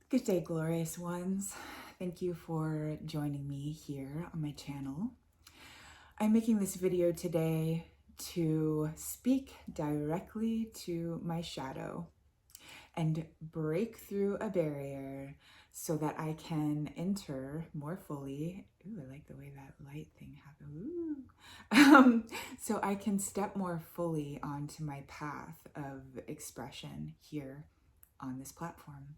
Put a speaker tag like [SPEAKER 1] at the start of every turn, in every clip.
[SPEAKER 1] Good day, glorious ones. Thank you for joining me here on my channel. I'm making this video today to speak directly to my shadow and break through a barrier so that I can enter more fully. Ooh, I like the way that light thing happened. Ooh. So I can step more fully onto my path of expression here on this platform.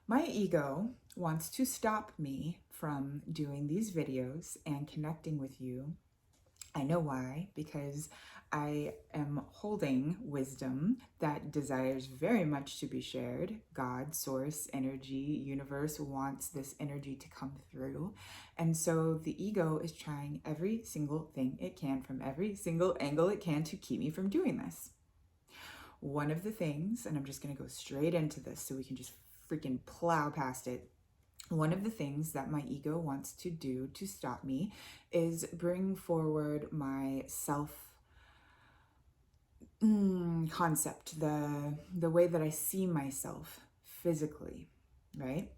[SPEAKER 1] My ego wants to stop me from doing these videos and connecting with you. I know why, because I am holding wisdom that desires very much to be shared. God, source, energy, universe wants this energy to come through. And so the ego is trying every single thing it can from every single angle it can to keep me from doing this. One of the things, and I'm just going to go straight into this so we can just freaking plow past it. One of the things that my ego wants to do to stop me is bring forward my self concept, the way that I see myself physically, right?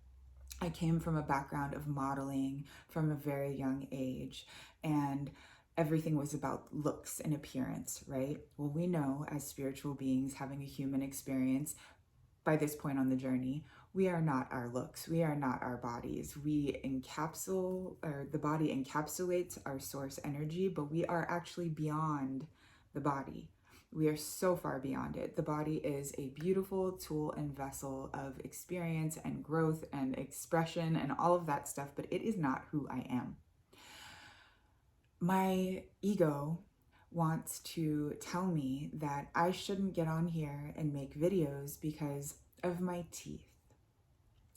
[SPEAKER 1] I came from a background of modeling from a very young age, and everything was about looks and appearance, right? Well, we know as spiritual beings having a human experience, by this point on the journey, we are not our looks. We are not our bodies. The body encapsulates our source energy, but we are actually beyond the body. We are so far beyond it. The body is a beautiful tool and vessel of experience and growth and expression and all of that stuff, but it is not who I am. My ego wants to tell me that I shouldn't get on here and make videos because of my teeth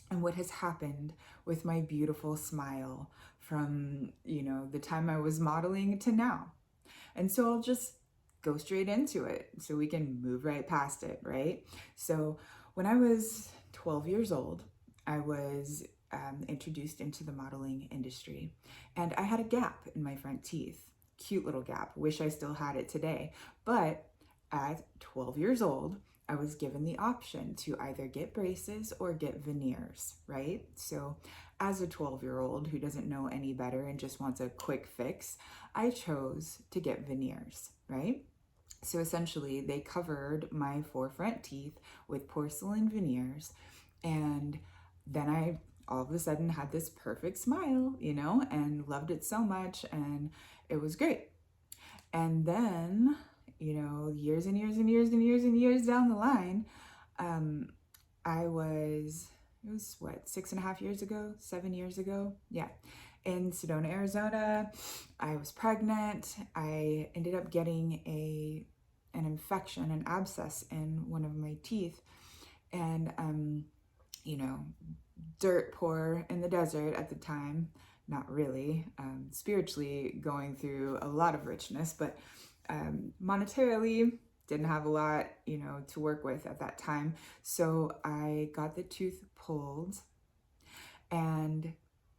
[SPEAKER 1] and what has happened with my beautiful smile from, the time I was modeling to now. And so I'll just go straight into it so we can move right past it, right? So when I was 12 years old, I was introduced into the modeling industry, and I had a gap in my front teeth. Cute little gap. Wish I still had it today. But at 12 years old, I was given the option to either get braces or get veneers, right? So as a 12-year-old who doesn't know any better and just wants a quick fix, I chose to get veneers, right? So essentially they covered my 4 front teeth with porcelain veneers, and then I all of a sudden had this perfect smile, and loved it so much, and it was great. And then, years and years and years and years and years down the line, it was what, 6.5 years ago, 7 years ago? Yeah. In Sedona, Arizona, I was pregnant. I ended up getting an infection, an abscess in one of my teeth. And, dirt poor in the desert at the time, not really, spiritually going through a lot of richness, but monetarily didn't have a lot, to work with at that time. So I got the tooth pulled, and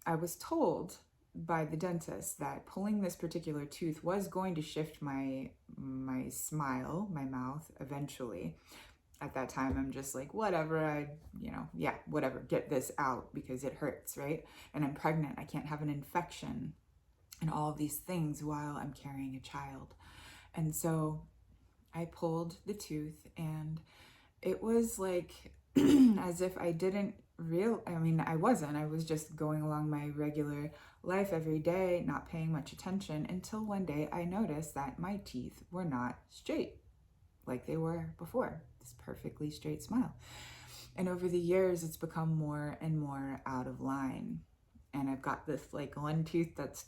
[SPEAKER 1] I was told by the dentist that pulling this particular tooth was going to shift my smile, my mouth eventually. At that time, I'm just like, whatever, whatever, get this out because it hurts, right? And I'm pregnant, I can't have an infection and all of these things while I'm carrying a child. And so I pulled the tooth, and it was like as if I didn't I was just going along my regular life every day, not paying much attention, until one day I noticed that my teeth were not straight like they were before. This perfectly straight smile. And over the years, it's become more and more out of line. And I've got this like one tooth that's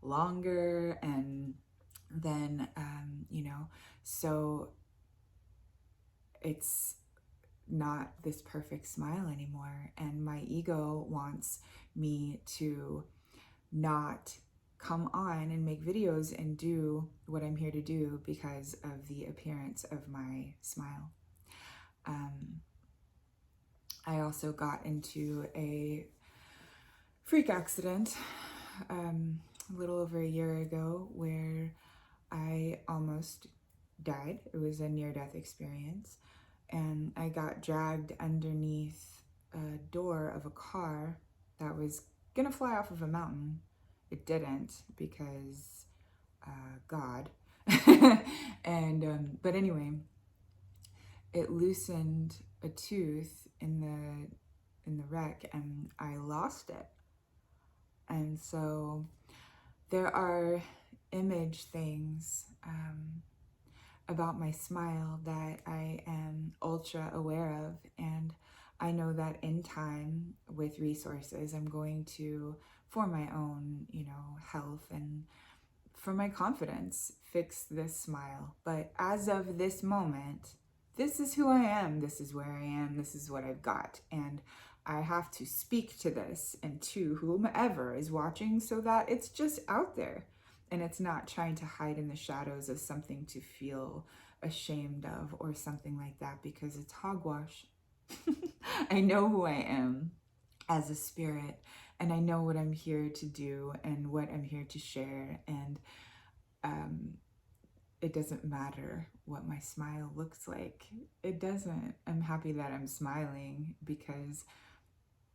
[SPEAKER 1] longer, and then, so it's not this perfect smile anymore. And my ego wants me to not come on and make videos and do what I'm here to do because of the appearance of my smile. I also got into a freak accident a little over a year ago where I almost died. It was a near-death experience, and I got dragged underneath a door of a car that was gonna fly off of a mountain. It didn't because God. But anyway, it loosened a tooth in the wreck, and I lost it. And so there are image things about my smile that I am ultra aware of, and I know that in time, with resources, I'm going to, for my own, health and for my confidence, fix this smile. But as of this moment, this is who I am, this is where I am, this is what I've got. And I have to speak to this and to whomever is watching so that it's just out there and it's not trying to hide in the shadows as something to feel ashamed of or something like that, because it's hogwash. I know who I am as a spirit, and I know what I'm here to do and what I'm here to share. And it doesn't matter what my smile looks like. It doesn't. I'm happy that I'm smiling because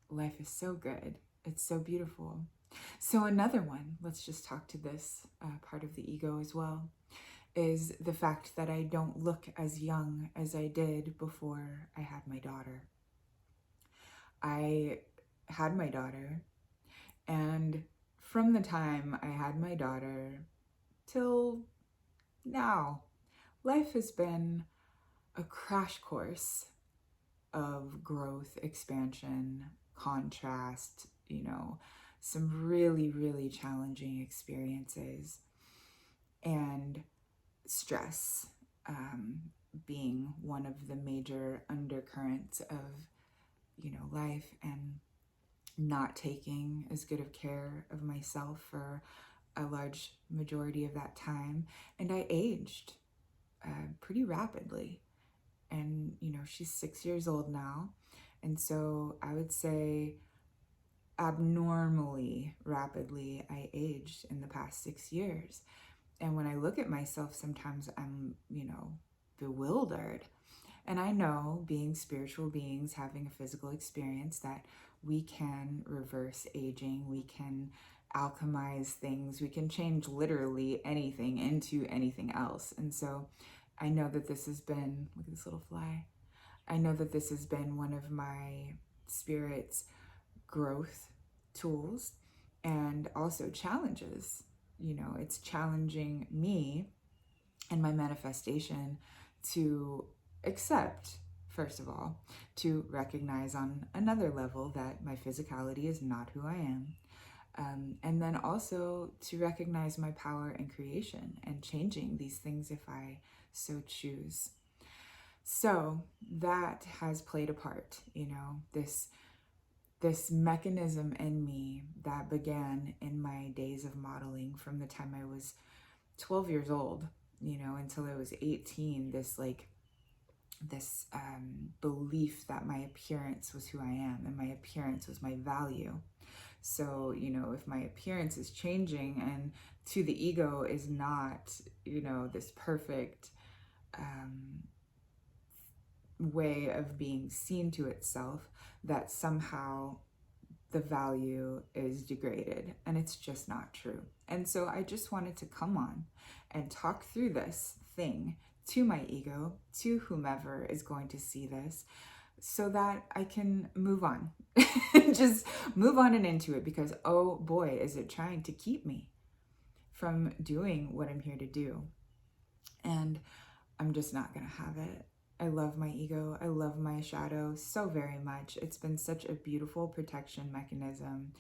[SPEAKER 1] life is so good. It's so beautiful. So another one, let's just talk to this part of the ego as well, is the fact that I don't look as young as I did before I had my daughter. I had my daughter, and from the time I had my daughter till now, life has been a crash course of growth, expansion, contrast, some really, really challenging experiences, and stress being one of the major undercurrents of, life, and not taking as good of care of myself for a large majority of that time. And I aged pretty rapidly. And, she's 6 years old now. And so I would say abnormally rapidly I aged in the past 6 years. And when I look at myself, sometimes I'm, bewildered. And I know, being spiritual beings, having a physical experience, that we can reverse aging, we can alchemize things, we can change literally anything into anything else. And so I know that this has been, look at this little fly, I know that this has been one of my spirit's growth tools and also challenges. It's challenging me and my manifestation to accept, first of all, to recognize on another level that my physicality is not who I am. And then also to recognize my power in creation and changing these things if I so choose. So that has played a part, this mechanism in me that began in my days of modeling from the time I was 12 years old, until I was 18, this belief that my appearance was who I am and my appearance was my value. So, if my appearance is changing and to the ego is not, this perfect way of being seen to itself, that somehow the value is degraded, and it's just not true. And so I just wanted to come on and talk through this thing to my ego, to whomever is going to see this, so that I can move on. Just move on and into it, because oh boy, is it trying to keep me from doing what I'm here to do. And I'm just not gonna have it. I love my ego. I love my shadow so very much. It's been such a beautiful protection mechanism,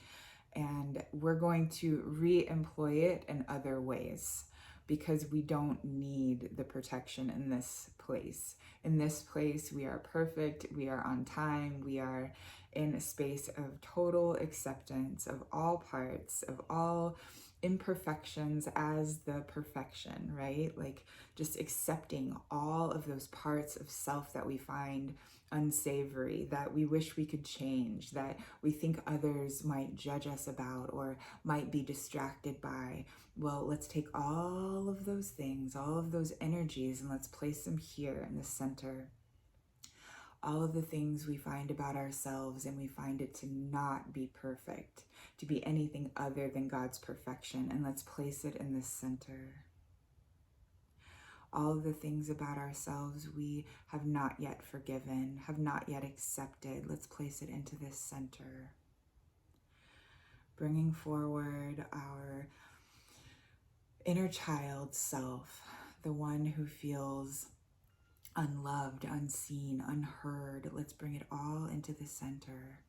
[SPEAKER 1] and we're going to re-employ it in other ways, because we don't need the protection in this place. In this place, we are perfect, we are on time, we are in a space of total acceptance of all parts, of all imperfections as the perfection, right? Like just accepting all of those parts of self that we find unsavory, that we wish we could change, that we think others might judge us about or might be distracted by. Well, let's take all of those things, all of those energies, and let's place them here in the center all of the things we find about ourselves, and we find it to not be perfect, to be anything other than God's perfection, and let's place it in the center. All of the things about ourselves we have not yet forgiven, have not yet accepted, let's place it into this center. Bringing forward our inner child self, the one who feels unloved, unseen, unheard. Let's bring it all into the center.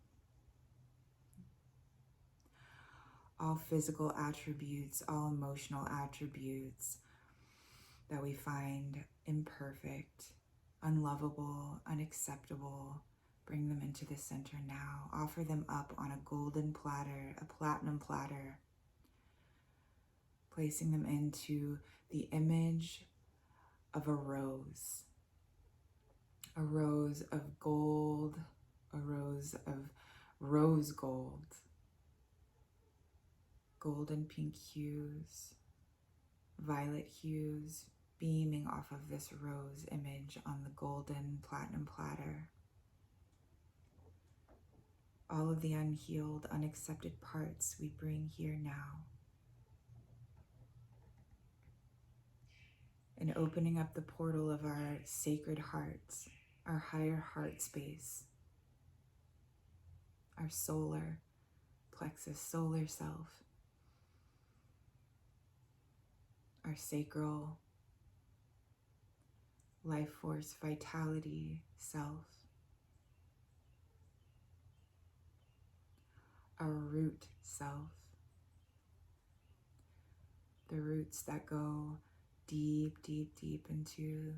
[SPEAKER 1] All physical attributes, all emotional attributes that we find imperfect, unlovable, unacceptable, bring them into the center now. Offer them up on a golden platter, a platinum platter, placing them into the image of a rose of gold, a rose of rose gold, golden pink hues, violet hues, beaming off of this rose image on the golden platinum platter. All of the unhealed, unaccepted parts we bring here now. And opening up the portal of our sacred hearts, our higher heart space, our solar plexus, solar self, our sacral life force, vitality self, our root self, the roots that go deep, deep, deep into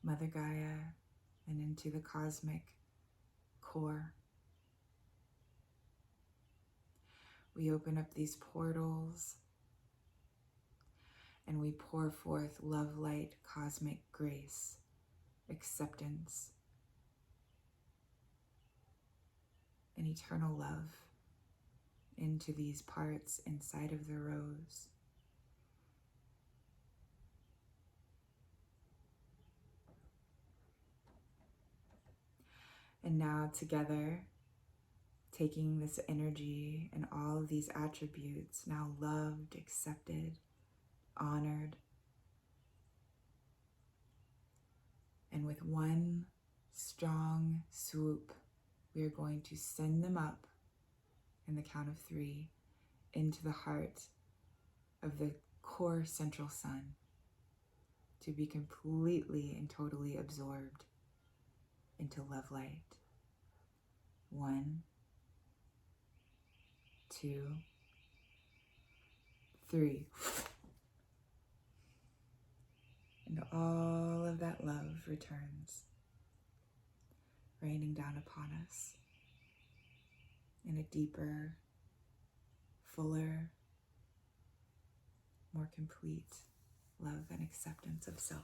[SPEAKER 1] Mother Gaia and into the cosmic core. We open up these portals and we pour forth love, light, cosmic grace, acceptance, and eternal love into these parts inside of the rose. And now together, taking this energy and all of these attributes, now loved, accepted, honored, and with one strong swoop, we are going to send them up in the count of 3 into the heart of the core central sun to be completely and totally absorbed into love light. 1, 2, 3. And all of that love returns, raining down upon us in a deeper, fuller, more complete love and acceptance of self.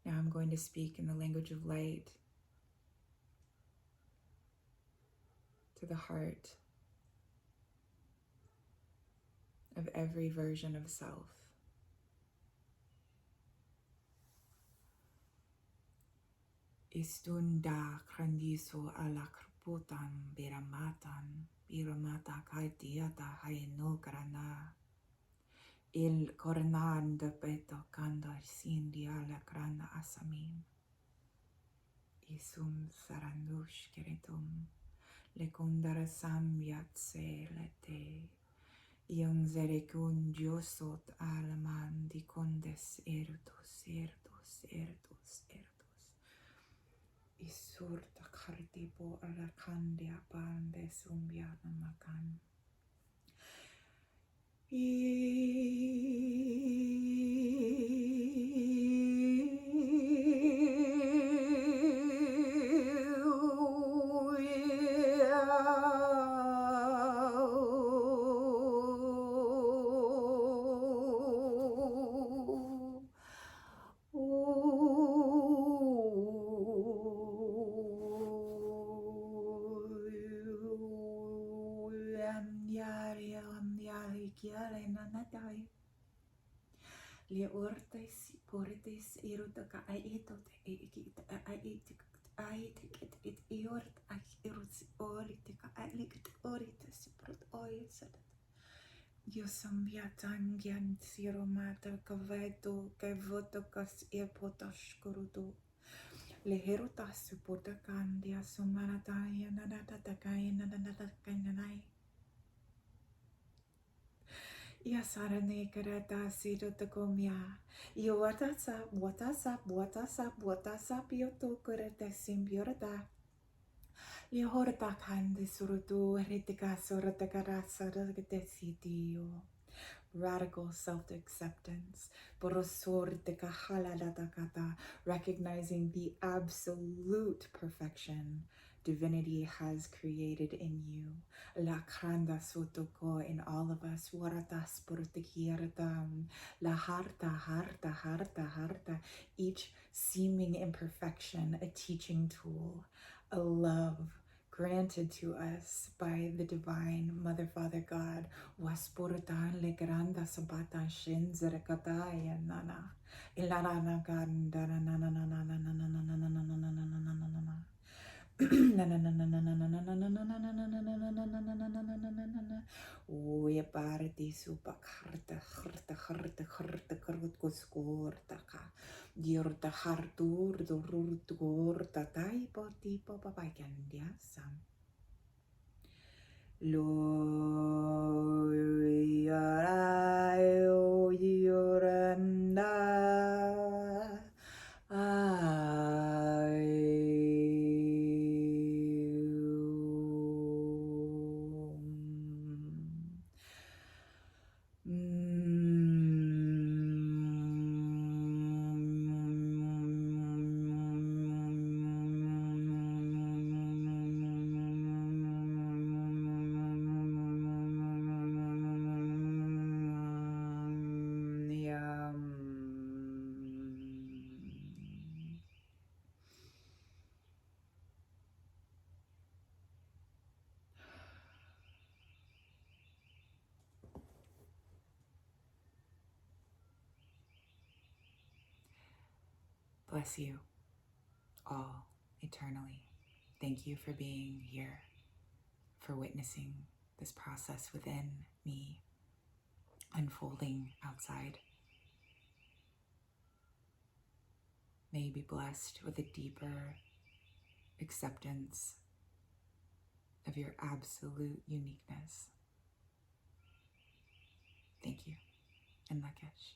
[SPEAKER 1] Now I'm going to speak in the language of light to the heart of every version of self. Istunda krandiso ala krputan biramata kaitiata hainokrana. Il coronan de peto kanda sindi ala grana asamim. Isum sarandush keretum. Le kundara samyat se lete. Ion zerekun diosot alaman di condes ertus. Isurta kartipo ala kandia bande sumbiana makan. Le ortes portes irutaka aetot aetik iort irus oritika aelik orites prot oisat. Yosambiatan gyan siromata kaveto kevotokas epotash kurudu. Leherutas supportakandia sumanataya nadatatakaya nadatakananai. Yasarane karata sido takomia. Yo WhatsApp, yoto kurata simbiorata. Lihorta kande surutu ritika surata karasa sitio. Radical self-acceptance, recognizing the absolute perfection divinity has created in you. La kranda sotoko in all of us. Waratas purtikiratam. La harta. Each seeming imperfection, a teaching tool, a love granted to us by the divine Mother, Father, God. Waspuratan le granda sabata shinzerekataya nana. Ilarana ganda na na na na na na na na na na na na na na na na na na. We party super harta skortaka. Diorta hartur dorta taipo tipo papayandiasam. Lo yarayo yoranda. Bless you all eternally. Thank you for being here, for witnessing this process within me unfolding outside. May you be blessed with a deeper acceptance of your absolute uniqueness. Thank you, and Lakesh.